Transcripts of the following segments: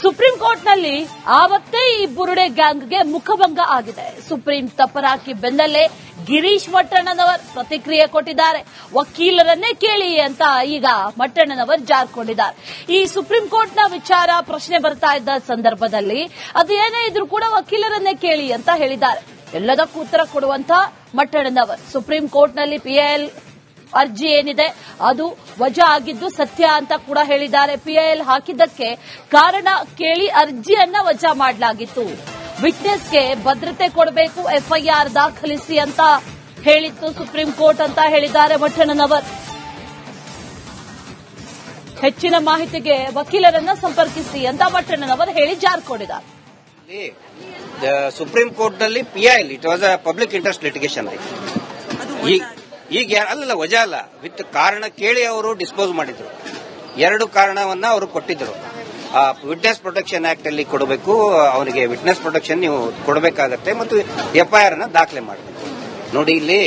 Supreme ಕೋರ್ಟ್ನಲ್ಲಿ ಆವತ್ತೇ ಈ ಬುರುಡೆ ಗ್ಯಾಂಗ್ಗೆ ಮುಖಭಂಗ ಆಗಿದೆ. ಸುಪ್ರೀಂ ತಪರಾಕಿ ಬೆನ್ನಲ್ಲೇ ಗಿರೀಶ್ ಮಟ್ಟಣ್ಣನವರ್ ಪ್ರತಿಕ್ರಿಯೆ ಕೊಟ್ಟಿದ್ದಾರೆ. ವಕೀಲರನ್ನೇ ಕೇಳಿ ಅಂತ ಈಗ ಮಟ್ಟಣ್ಣನವರ್ ಜಾರ್ಕೊಂಡಿದ್ದಾರೆ. ಈ ಸುಪ್ರೀಂ ಕೋರ್ಟ್ನ ವಿಚಾರ ಪ್ರಶ್ನೆ ಬರ್ತಾ ಇದ್ದ ಸಂದರ್ಭದಲ್ಲಿ ಅದೇನೇ ಇದ್ರೂ ಕೂಡ ವಕೀಲರನ್ನೇ ಕೇಳಿ ಅಂತ ಹೇಳಿದ್ದಾರೆ. ಎಲ್ಲದಕ್ಕೂ ಉತ್ತರ ಕೊಡುವಂತ ಮಟ್ಟಣ್ಣನವರ್ ಸುಪ್ರೀಂ ಕೋರ್ಟ್ನಲ್ಲಿ ಪಿಐಎಲ್ ಅರ್ಜಿ ಏನಿದೆ ಅದು ವಜಾ ಆಗಿದ್ದು ಸತ್ಯ ಅಂತ ಕೂಡ ಹೇಳಿದ್ದಾರೆ. ಪಿಐಎಲ್ ಹಾಕಿದ್ದಕ್ಕೆ ಕಾರಣ ಕೇಳಿ ಅರ್ಜಿಯನ್ನ ವಜಾ ಮಾಡಲಾಗಿತ್ತು. ವಿಟ್ನೆಸ್ಗೆ ಭದ್ರತೆ ಕೊಡಬೇಕು, ಎಫ್ಐಆರ್ ದಾಖಲಿಸಿ ಅಂತ ಹೇಳಿತ್ತು ಸುಪ್ರೀಂ ಕೋರ್ಟ್ ಅಂತ ಹೇಳಿದ್ದಾರೆ ಮಟ್ಟಣ್ಣನವರ್. ಹೆಚ್ಚಿನ ಮಾಹಿತಿಗೆ ವಕೀಲರನ್ನ ಸಂಪರ್ಕಿಸಿ ಅಂತ ಮಟ್ಟಣ್ಣನವರ್ ಹೇಳಿ ಜಾರ್ಕೊಂಡಿದ್ದಾರೆ. ಸುಪ್ರೀಂ ಕೋರ್ಟ್ ನಲ್ಲಿ PIL it was a public interest litigation. ಈಗ ಅಲ್ಲ ವಜಾ ಅಲ್ಲ, ವಿತ್ ಕಾರಣ ಕೇಳಿ ಅವರು ಡಿಸ್ಪೋಸ್ ಮಾಡಿದ್ರು. ಎರಡು ಕಾರಣವನ್ನ ಅವರು ಕೊಟ್ಟಿದ್ರು. ವಿಟ್ನೆಸ್ ಪ್ರೊಟೆಕ್ಷನ್ ಆಕ್ಟ್ ಅಲ್ಲಿ ಕೊಡಬೇಕು, ಅವನಿಗೆ ವಿಟ್ನೆಸ್ ಪ್ರೊಟೆಕ್ಷನ್ ನೀವು ಕೊಡಬೇಕಾಗತ್ತೆ ಮತ್ತು ಎಫ್ಐಆರ್ ನ ದಾಖಲೆ ಮಾಡಬೇಕು. ನೋಡಿ ಇಲ್ಲಿ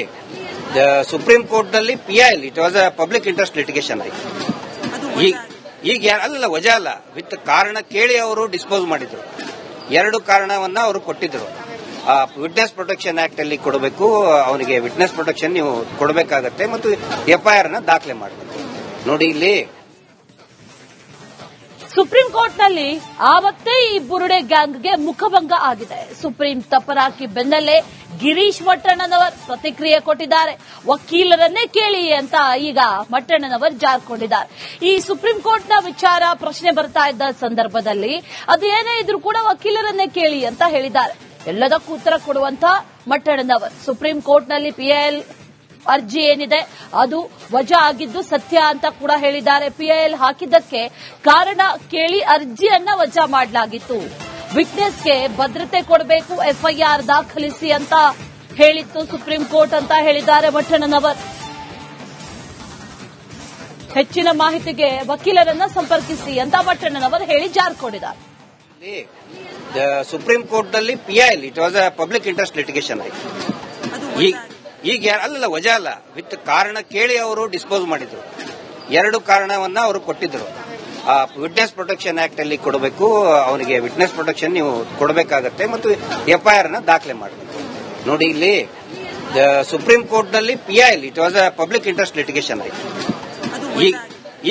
ಸುಪ್ರೀಂ ಕೋರ್ಟ್ ನಲ್ಲಿ PIL it was a public interest litigation. ಈಗ ಅಲ್ಲ ವಜಾ ಅಲ್ಲ, ವಿತ್ ಕಾರಣ ಕೇಳಿ ಅವರು ಡಿಸ್ಪೋಸ್ ಮಾಡಿದ್ರು. ಎರಡು ಕಾರಣವನ್ನ ಅವರು ಕೊಟ್ಟಿದ್ರು. ವಿಟ್ನೆಸ್ ಪ್ರೊಟೆಕ್ಷನ್ ಆಕ್ಟ್ ಅಲ್ಲಿ ಕೊಡಬೇಕು, ಅವನಿಗೆ ವಿಟ್ನೆಸ್ ಪ್ರೊಟೆಕ್ಷನ್ ನೀವು ಕೊಡಬೇಕಾಗತ್ತೆ ಮತ್ತು ಎಫ್ಐಆರ್ ನ ದಾಖಲೆ ಮಾಡಬೇಕು. ನೋಡಿ ಇಲ್ಲಿ ಸುಪ್ರೀಂ ಕೋರ್ಟ್ನಲ್ಲಿ ಆವತ್ತೇ ಈ ಬುರುಡೆ ಗ್ಯಾಂಗ್ಗೆ ಮುಖಭಂಗ ಆಗಿದೆ. ಸುಪ್ರೀಂ ತಪರಾಕಿ ಬೆನ್ನಲ್ಲೇ ಗಿರೀಶ್ ಮಟ್ಟಣ್ಣನವರ್ ಪ್ರತಿಕ್ರಿಯೆ ಕೊಟ್ಟಿದ್ದಾರೆ. ವಕೀಲರನ್ನೇ ಕೇಳಿ ಅಂತ ಈಗ ಮಟ್ಟಣ್ಣನವರ್ ಜಾರ್ಕೊಂಡಿದ್ದಾರೆ. ಈ ಸುಪ್ರೀಂ ಕೋರ್ಟ್ನ ವಿಚಾರ ಪ್ರಶ್ನೆ ಬರ್ತಾ ಇದ್ದ ಸಂದರ್ಭದಲ್ಲಿ ಅದೇನೇ ಇದ್ರೂ ಕೂಡ ವಕೀಲರನ್ನೇ ಕೇಳಿ ಅಂತ ಹೇಳಿದ್ದಾರೆ. ಎಲ್ಲದಕ್ಕೂ ಉತ್ತರ ಕೊಡುವಂತ ಮಟ್ಟಣ್ಣನವರ್ ಸುಪ್ರೀಂ ಕೋರ್ಟ್ನಲ್ಲಿ ಪಿಐಎಲ್ ಅರ್ಜಿ ಏನಿದೆ ಅದು ವಜಾ ಆಗಿದ್ದು ಸತ್ಯ ಅಂತ ಕೂಡ ಹೇಳಿದ್ದಾರೆ. ಪಿಐಎಲ್ ಹಾಕಿದ್ದಕ್ಕೆ ಕಾರಣ ಕೇಳಿ ಅರ್ಜಿಯನ್ನ ವಜಾ ಮಾಡಲಾಗಿತ್ತು. ವಿಟ್ನೆಸ್ಗೆ ಭದ್ರತೆ ಕೊಡಬೇಕು, ಎಫ್ಐಆರ್ ದಾಖಲಿಸಿ ಅಂತ ಹೇಳಿತ್ತು ಸುಪ್ರೀಂ ಕೋರ್ಟ್ ಅಂತ ಹೇಳಿದ್ದಾರೆ ಮಟ್ಟಣ್ಣನವರ್. ಹೆಚ್ಚಿನ ಮಾಹಿತಿಗೆ ವಕೀಲರನ್ನ ಸಂಪರ್ಕಿಸಿ ಅಂತ ಮಟ್ಟಣ್ಣನವರ್ ಹೇಳಿ ಜಾರ್ಕೊಂಡಿದ್ದಾರೆ. ಸುಪ್ರೀಂ ಕೋರ್ಟ್ ನಲ್ಲಿ PIL it was a public interest litigation. ಈಗ ಅಲ್ಲ ವಜಾ ಅಲ್ಲ, ವಿತ್ ಕಾರಣ ಕೇಳಿ ಅವರು ಡಿಸ್ಪೋಸ್ ಮಾಡಿದ್ರು. ಎರಡು ಕಾರಣವನ್ನ ಅವರು ಕೊಟ್ಟಿದ್ರು. ವಿಟ್ನೆಸ್ ಪ್ರೊಟೆಕ್ಷನ್ ಆಕ್ಟ್ ಅಲ್ಲಿ ಕೊಡಬೇಕು, ಅವನಿಗೆ ವಿಟ್ನೆಸ್ ಪ್ರೊಟೆಕ್ಷನ್ ನೀವು ಕೊಡಬೇಕಾಗತ್ತೆ ಮತ್ತು ಎಫ್ಐಆರ್ ನ ದಾಖಲೆ ಮಾಡಬೇಕು. ನೋಡಿ ಇಲ್ಲಿ ಸುಪ್ರೀಂ ಕೋರ್ಟ್ ನಲ್ಲಿ PIL it was a public interest litigation.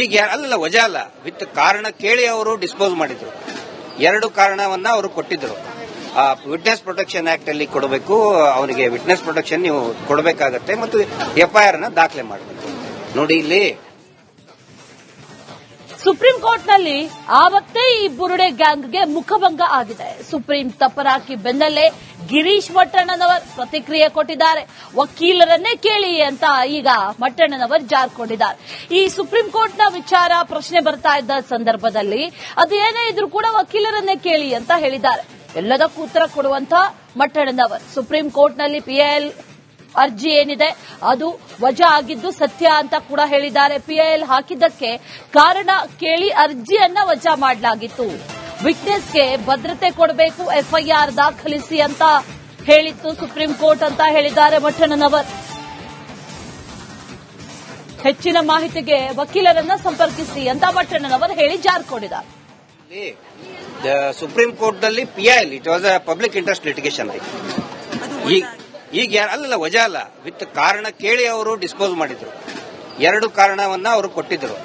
ಈಗ ಅಲ್ಲ ವಜಾ ಅಲ್ಲ, ವಿತ್ ಕಾರಣ ಕೇಳಿ ಅವರು ಡಿಸ್ಪೋಸ್ ಮಾಡಿದ್ರು. ಎರಡು ಕಾರಣವನ್ನ ಅವರು ಕೊಟ್ಟಿದ್ರು. ವಿಟ್ನೆಸ್ ಪ್ರೊಟೆಕ್ಷನ್ ಆಕ್ಟ್ ಅಲ್ಲಿ ಕೊಡಬೇಕು, ಅವನಿಗೆ ವಿಟ್ನೆಸ್ ಪ್ರೊಟೆಕ್ಷನ್ ನೀವು ಕೊಡಬೇಕಾಗತ್ತೆ ಮತ್ತು ಎಫ್ಐಆರ್ ನ ದಾಖಲೆ ಮಾಡಬೇಕು. ನೋಡಿ ಇಲ್ಲಿ ಸುಪ್ರೀಂ ಕೋರ್ಟ್ನಲ್ಲಿ ಆವತ್ತೇ ಈ ಬುರುಡೆ ಗ್ಯಾಂಗ್ಗೆ ಮುಖಭಂಗ ಆಗಿದೆ. ಸುಪ್ರೀಂ ತಪರಾಕಿ ಬೆನ್ನಲ್ಲೇ ಗಿರೀಶ್ ಮಟ್ಟಣ್ಣನವರ್ ಪ್ರತಿಕ್ರಿಯೆ ಕೊಟ್ಟಿದ್ದಾರೆ. ವಕೀಲರನ್ನೇ ಕೇಳಿ ಅಂತ ಈಗ ಮಟ್ಟಣ್ಣನವರ್ ಜಾರ್ಕೊಂಡಿದ್ದಾರೆ. ಈ ಸುಪ್ರೀಂ ಕೋರ್ಟ್ನ ವಿಚಾರ ಪ್ರಶ್ನೆ ಬರ್ತಾ ಇದ್ದ ಸಂದರ್ಭದಲ್ಲಿ ಅದೇನೇ ಇದ್ರೂ ಕೂಡ ವಕೀಲರನ್ನೇ ಕೇಳಿ ಅಂತ ಹೇಳಿದ್ದಾರೆ. ಎಲ್ಲದಕ್ಕೂ ಉತ್ತರ ಕೊಡುವಂತ ಮಟ್ಟಣ್ಣನವರ್ ಸುಪ್ರೀಂ ಕೋರ್ಟ್ನಲ್ಲಿ ಪಿಐಎಲ್ ಅರ್ಜಿ ಏನಿದೆ ಅದು ವಜಾ ಆಗಿದ್ದು ಸತ್ಯ ಅಂತ ಕೂಡ ಹೇಳಿದ್ದಾರೆ. ಪಿಐಎಲ್ ಹಾಕಿದ್ದಕ್ಕೆ ಕಾರಣ ಕೇಳಿ ಅರ್ಜಿಯನ್ನ ವಜಾ ಮಾಡಲಾಗಿತ್ತು. ವಿಟ್ನೆಸ್ಗೆ ಭದ್ರತೆ ಕೊಡಬೇಕು, ಎಫ್ಐಆರ್ ದಾಖಲಿಸಿ ಅಂತ ಹೇಳಿತ್ತು ಸುಪ್ರೀಂ ಕೋರ್ಟ್ ಅಂತ ಹೇಳಿದ್ದಾರೆ ಮಟ್ಟಣ್ಣನವರ್. ಹೆಚ್ಚಿನ ಮಾಹಿತಿಗೆ ವಕೀಲರನ್ನ ಸಂಪರ್ಕಿಸಿ ಅಂತ ಮಟ್ಟಣ್ಣನವರ್ ಹೇಳಿ ಜಾರ್ಕೊಂಡಿದ್ದಾರೆ. ಸುಪ್ರೀಂ ಕೋರ್ಟ್ ನಲ್ಲಿ PIL it was a public interest litigation. ಈಗ ಅಲ್ಲ ವಜಾ ಅಲ್ಲ, ವಿತ್ ಕಾರಣ ಕೇಳಿ ಅವರು ಡಿಸ್ಪೋಸ್ ಮಾಡಿದ್ರು. ಎರಡು ಕಾರಣವನ್ನ ಅವರು ಕೊಟ್ಟಿದ್ರು.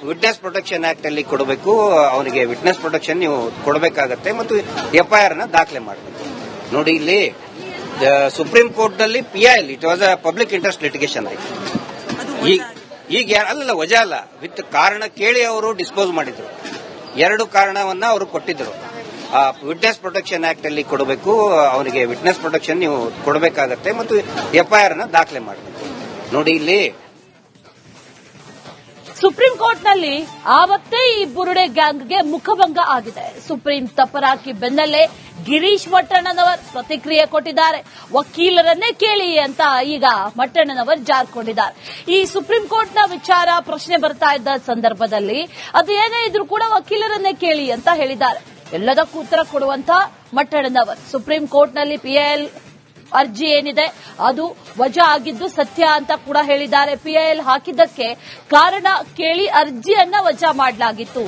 ವಿಟ್ನೆಸ್ ಪ್ರೊಟೆಕ್ಷನ್ ಆಕ್ಟ್ ಅಲ್ಲಿ ಕೊಡಬೇಕು, ಅವನಿಗೆ ವಿಟ್ನೆಸ್ ಪ್ರೊಟೆಕ್ಷನ್ ನೀವು ಕೊಡಬೇಕಾಗತ್ತೆ ಮತ್ತು ಎಫ್ಐಆರ್ ನ ದಾಖಲೆ ಮಾಡಬೇಕು. ನೋಡಿ ಇಲ್ಲಿ ಸುಪ್ರೀಂ ಕೋರ್ಟ್ ನಲ್ಲಿ PIL it was a public interest litigation. ಈಗ ಅಲ್ಲ ವಜಾ ಅಲ್ಲ, ವಿತ್ ಕಾರಣ ಕೇಳಿ ಅವರು ಡಿಸ್ಪೋಸ್ ಮಾಡಿದ್ರು. ಎರಡು ಕಾರಣವನ್ನ ಅವರು ಕೊಟ್ಟಿದ್ರು. ವಿಟ್ನೆಸ್ ಪ್ರೊಟೆಕ್ಷನ್ ಆಕ್ಟ್ ಅಲ್ಲಿ ಕೊಡಬೇಕು, ಅವನಿಗೆ ವಿಟ್ನೆಸ್ ಪ್ರೊಟೆಕ್ಷನ್ ನೀವು ಕೊಡಬೇಕಾಗತ್ತೆ ಮತ್ತು ಎಫ್ಐಆರ್ ನ ದಾಖಲೆ ಮಾಡಬೇಕು. ನೋಡಿ ಇಲ್ಲಿ ಸುಪ್ರೀಂ ಕೋರ್ಟ್ನಲ್ಲಿ ಆವತ್ತೇ ಈ ಬುರುಡೆ ಗ್ಯಾಂಗ್ಗೆ ಮುಖಭಂಗ ಆಗಿದೆ. ಸುಪ್ರೀಂ ತಪರಾಕಿ ಬೆನ್ನಲ್ಲೇ ಗಿರೀಶ್ ಮಟ್ಟಣ್ಣನವರ್ ಪ್ರತಿಕ್ರಿಯೆ ಕೊಟ್ಟಿದ್ದಾರೆ. ವಕೀಲರನ್ನೇ ಕೇಳಿ ಅಂತ ಈಗ ಮಟ್ಟಣ್ಣನವರ್ ಜಾರ್ಕೊಂಡಿದ್ದಾರೆ. ಈ ಸುಪ್ರೀಂ ಕೋರ್ಟ್ನ ವಿಚಾರ ಪ್ರಶ್ನೆ ಬರ್ತಾ ಇದ್ದ ಸಂದರ್ಭದಲ್ಲಿ ಅದೇನೇ ಇದ್ರೂ ಕೂಡ ವಕೀಲರನ್ನೇ ಕೇಳಿ ಅಂತ ಹೇಳಿದ್ದಾರೆ. ಎಲ್ಲದಕ್ಕೂ ಉತ್ತರ ಕೊಡುವಂತ ಮಟ್ಟಣ್ಣನವರ್ ಸುಪ್ರೀಂ ಕೋರ್ಟ್ನಲ್ಲಿ ಪಿಐಎಲ್ ಅರ್ಜಿ ಏನಿದೆ ಅದು ವಜಾ ಆಗಿದ್ದು ಸತ್ಯ ಅಂತ ಕೂಡ ಹೇಳಿದ್ದಾರೆ. ಪಿಐಎಲ್ ಹಾಕಿದ್ದಕ್ಕೆ ಕಾರಣ ಕೇಳಿ ಅರ್ಜಿಯನ್ನ ವಜಾ ಮಾಡಲಾಗಿತ್ತು.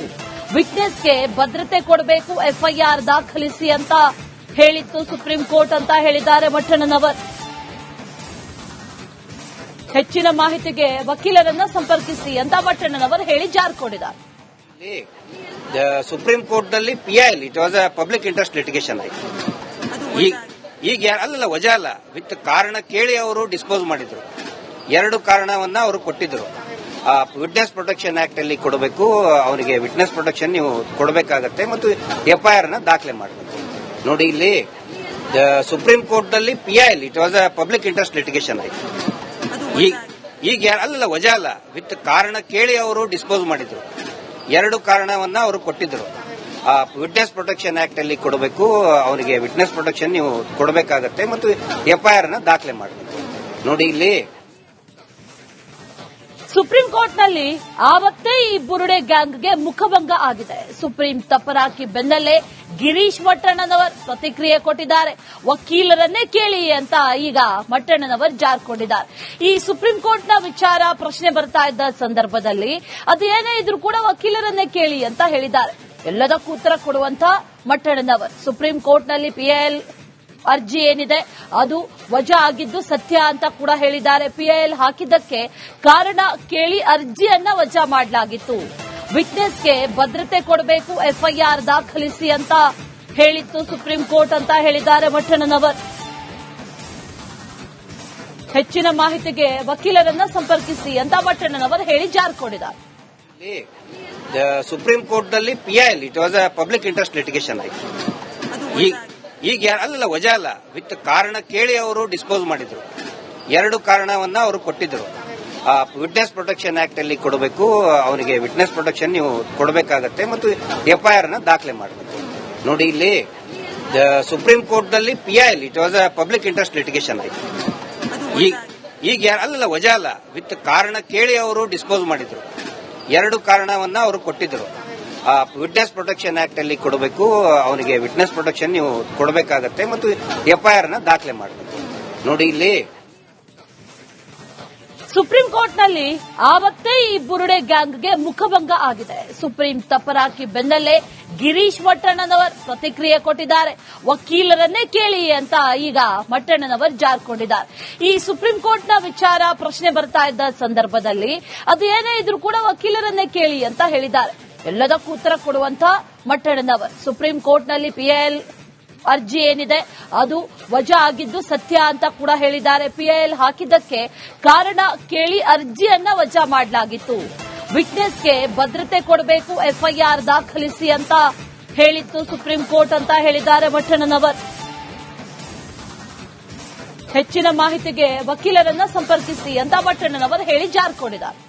ವಿಟ್ನೆಸ್ಗೆ ಭದ್ರತೆ ಕೊಡಬೇಕು, ಎಫ್ಐಆರ್ ದಾಖಲಿಸಿ ಅಂತ ಹೇಳಿತ್ತು ಸುಪ್ರೀಂ ಕೋರ್ಟ್ ಅಂತ ಹೇಳಿದ್ದಾರೆ ಮಟ್ಟಣ್ಣನವರ್. ಹೆಚ್ಚಿನ ಮಾಹಿತಿಗೆ ವಕೀಲರನ್ನ ಸಂಪರ್ಕಿಸಿ ಅಂತ ಮಟ್ಟಣ್ಣನವರ್ ಹೇಳಿ ಜಾರಿಕೊಂಡಿದ್ದಾರೆ. ಸುಪ್ರೀಂ ಕೋರ್ಟ್ ನಲ್ಲಿ PIL it was a public interest litigation ಆಯ್ತು. ಈಗ ಅಲ್ಲಲ್ಲ ವಜಾ ಅಲ್ಲ, ವಿತ್ ಕಾರಣ ಕೇಳಿ ಅವರು ಡಿಸ್ಪೋಸ್ ಮಾಡಿದ್ರು. 2 ಕಾರಣವನ್ನ ಅವರು ಕೊಟ್ಟಿದ್ರು. ವಿಟ್ನೆಸ್ ಪ್ರೊಟೆಕ್ಷನ್ ಆಕ್ಟ್ ಅಲ್ಲಿ ಕೊಡಬೇಕು, ಅವನಿಗೆ ವಿಟ್ನೆಸ್ ಪ್ರೊಟೆಕ್ಷನ್ ನೀವು ಕೊಡಬೇಕಾಗತ್ತೆ ಮತ್ತು FIR ನ ದಾಖಲೆ ಮಾಡಬೇಕು. ನೋಡಿ ಇಲ್ಲಿ ಸುಪ್ರೀಂ ಕೋರ್ಟ್ ನಲ್ಲಿ PIL it was a public interest litigation ಆಯ್ತು. ಈಗ ಅಲ್ಲಲ್ಲ ವಜಾ ಅಲ್ಲ, ವಿತ್ ಕಾರಣ ಕೇಳಿ ಅವರು ಡಿಸ್ಪೋಸ್ ಮಾಡಿದ್ರು. 2 ಕಾರಣವನ್ನ ಅವರು ಕೊಟ್ಟಿದ್ರು. ವಿಟ್ನೆಸ್ ಪ್ರೊಟೆಕ್ಷನ್ ಆಕ್ಟ್ ಅಲ್ಲಿ ಕೊಡಬೇಕು, ಅವನಿಗೆ ವಿಟ್ನೆಸ್ ಪ್ರೊಟೆಕ್ಷನ್ ನೀವು ಕೊಡಬೇಕಾಗತ್ತೆ ಮತ್ತು FIR ನ ದಾಖಲೆ ಮಾಡಬೇಕು. ನೋಡಿ ಇಲ್ಲಿ ಸುಪ್ರೀಂ ಕೋರ್ಟ್ನಲ್ಲಿ ಆವತ್ತೇ ಈ ಬುರುಡೆ ಗ್ಯಾಂಗ್ಗೆ ಮುಖಭಂಗ ಆಗಿದೆ. ಸುಪ್ರೀಂ ತಪರಾಕಿ ಬೆನ್ನಲ್ಲೇ ಗಿರೀಶ್ ಮಟ್ಟಣ್ಣನವರ್ ಪ್ರತಿಕ್ರಿಯೆ ಕೊಟ್ಟಿದ್ದಾರೆ. ವಕೀಲರನ್ನೇ ಕೇಳಿ ಅಂತ ಈಗ ಮಟ್ಟಣ್ಣನವರ್ ಜಾರಿಕೊಂಡಿದ್ದಾರೆ. ಈ ಸುಪ್ರೀಂ ಕೋರ್ಟ್ನ ವಿಚಾರ ಪ್ರಶ್ನೆ ಬರ್ತಾ ಇದ್ದ ಸಂದರ್ಭದಲ್ಲಿ ಅದು ಏನೇ ಇದ್ರೂ ಕೂಡ ವಕೀಲರನ್ನೇ ಕೇಳಿ ಅಂತ ಹೇಳಿದ್ದಾರೆ. ಎಲ್ಲದಕ್ಕೂ ಉತ್ತರ ಕೊಡುವಂತ ಮಟ್ಟಣ್ಣನವರ್ ಸುಪ್ರೀಂ ಕೋರ್ಟ್ನಲ್ಲಿ PIL ಅರ್ಜಿ ಏನಿದೆ ಅದು ವಜಾ ಆಗಿದ್ದು ಸತ್ಯ ಅಂತ ಕೂಡ ಹೇಳಿದ್ದಾರೆ. PIL ಹಾಕಿದ್ದಕ್ಕೆ ಕಾರಣ ಕೇಳಿ ಅರ್ಜಿಯನ್ನ ವಜಾ ಮಾಡಲಾಗಿತ್ತು. ವಿಟ್ನೆಸ್ಗೆ ಭದ್ರತೆ ಕೊಡಬೇಕು, FIR ದಾಖಲಿಸಿ ಅಂತ ಹೇಳಿತ್ತು ಸುಪ್ರೀಂ ಕೋರ್ಟ್ ಅಂತ ಹೇಳಿದ್ದಾರೆ ಮಟ್ಟಣ್ಣನವರ್. ಹೆಚ್ಚಿನ ಮಾಹಿತಿಗೆ ವಕೀಲರನ್ನ ಸಂಪರ್ಕಿಸಿ ಅಂತ ಮಟ್ಟಣ್ಣನವರ್ ಹೇಳಿ ಜಾರಿಕೊಂಡಿದ್ದಾರೆ. ಸುಪ್ರೀಂ ಕೋರ್ಟ್ ನಲ್ಲಿ PIL it was a public interest litigation ಆಯ್ತು. ಈಗ ಅಲ್ಲಲ್ಲ ವಜಾ ಅಲ್ಲ, ವಿತ್ ಕಾರಣ ಕೇಳಿ ಅವರು ಡಿಸ್ಪೋಸ್ ಮಾಡಿದ್ರು. 2 ಕಾರಣವನ್ನ ಅವರು ಕೊಟ್ಟಿದ್ರು. ವಿಟ್ನೆಸ್ ಪ್ರೊಟೆಕ್ಷನ್ ಆಕ್ಟ್ ಅಲ್ಲಿ ಕೊಡಬೇಕು, ಅವನಿಗೆ ವಿಟ್ನೆಸ್ ಪ್ರೊಟೆಕ್ಷನ್ ನೀವು ಕೊಡಬೇಕಾಗತ್ತೆ ಮತ್ತು FIR ನ ದಾಖಲೆ ಮಾಡಬೇಕು. ನೋಡಿ ಇಲ್ಲಿ ಸುಪ್ರೀಂ ಕೋರ್ಟ್ ನಲ್ಲಿ PIL it was a public interest litigation ಆಯ್ತು. ಈಗ ಅಲ್ಲಲ್ಲ ವಜಾ ಅಲ್ಲ, ವಿತ್ ಕಾರಣ ಕೇಳಿ ಅವರು ಡಿಸ್ಪೋಸ್ ಮಾಡಿದ್ರು. 2 ಕಾರಣವನ್ನ ಅವರು ಕೊಟ್ಟಿದ್ರು. ವಿಟ್ನೆಸ್ ಪ್ರೊಟೆಕ್ಷನ್ ಆಕ್ಟ್ ಅಲ್ಲಿ ಕೊಡಬೇಕು, ಅವನಿಗೆ ವಿಟ್ನೆಸ್ ಪ್ರೊಟೆಕ್ಷನ್ ನೀವು ಕೊಡಬೇಕಾಗತ್ತೆ ಮತ್ತು FIR ನ ದಾಖಲೆ ಮಾಡಬೇಕು. ನೋಡಿ ಇಲ್ಲಿ ಸುಪ್ರೀಂ ಕೋರ್ಟ್ನಲ್ಲಿ ಆವತ್ತೇ ಈ ಬುರುಡೆ ಗ್ಯಾಂಗ್ಗೆ ಮುಖಭಂಗ ಆಗಿದೆ. ಸುಪ್ರೀಂ ತಪರಾಕಿ ಬೆನ್ನಲ್ಲೇ ಗಿರೀಶ್ ಮಟ್ಟಣ್ಣನವರ್ ಪ್ರತಿಕ್ರಿಯೆ ಕೊಟ್ಟಿದ್ದಾರೆ. ವಕೀಲರನ್ನೇ ಕೇಳಿ ಅಂತ ಈಗ ಮಟ್ಟಣ್ಣನವರ್ ಜಾರಿಕೊಂಡಿದ್ದಾರೆ. ಈ ಸುಪ್ರೀಂ ಕೋರ್ಟ್ನ ವಿಚಾರ ಪ್ರಶ್ನೆ ಬರ್ತಾ ಇದ್ದ ಸಂದರ್ಭದಲ್ಲಿ ಅದು ಏನೇ ಇದ್ರೂ ಕೂಡ ವಕೀಲರನ್ನೇ ಕೇಳಿ ಅಂತ ಹೇಳಿದ್ದಾರೆ. ಎಲ್ಲದಕ್ಕೂ ಉತ್ತರ ಕೊಡುವಂತ ಮಟ್ಟಣ್ಣನವರ್ ಸುಪ್ರೀಂ ಕೋರ್ಟ್ನಲ್ಲಿ PIL ಅರ್ಜಿ ಏನಿದೆ ಅದು ವಜಾ ಆಗಿದ್ದು ಸತ್ಯ ಅಂತ ಕೂಡ ಹೇಳಿದ್ದಾರೆ. PIL ಹಾಕಿದ್ದಕ್ಕೆ ಕಾರಣ ಕೇಳಿ ಅರ್ಜಿಯನ್ನ ವಜಾ ಮಾಡಲಾಗಿತ್ತು. ವಿಟ್ನೆಸ್ಗೆ ಭದ್ರತೆ ಕೊಡಬೇಕು, FIR ದಾಖಲಿಸಿ ಅಂತ ಹೇಳಿತ್ತು ಸುಪ್ರೀಂ ಕೋರ್ಟ್ ಅಂತ ಹೇಳಿದ್ದಾರೆ ಮಟ್ಟಣ್ಣನವರ್. ಹೆಚ್ಚಿನ ಮಾಹಿತಿಗೆ ವಕೀಲರನ್ನ ಸಂಪರ್ಕಿಸಿ ಅಂತ ಮಟ್ಟಣ್ಣನವರ್ ಹೇಳಿ ಜಾರಿಕೊಂಡಿದ್ದಾರೆ.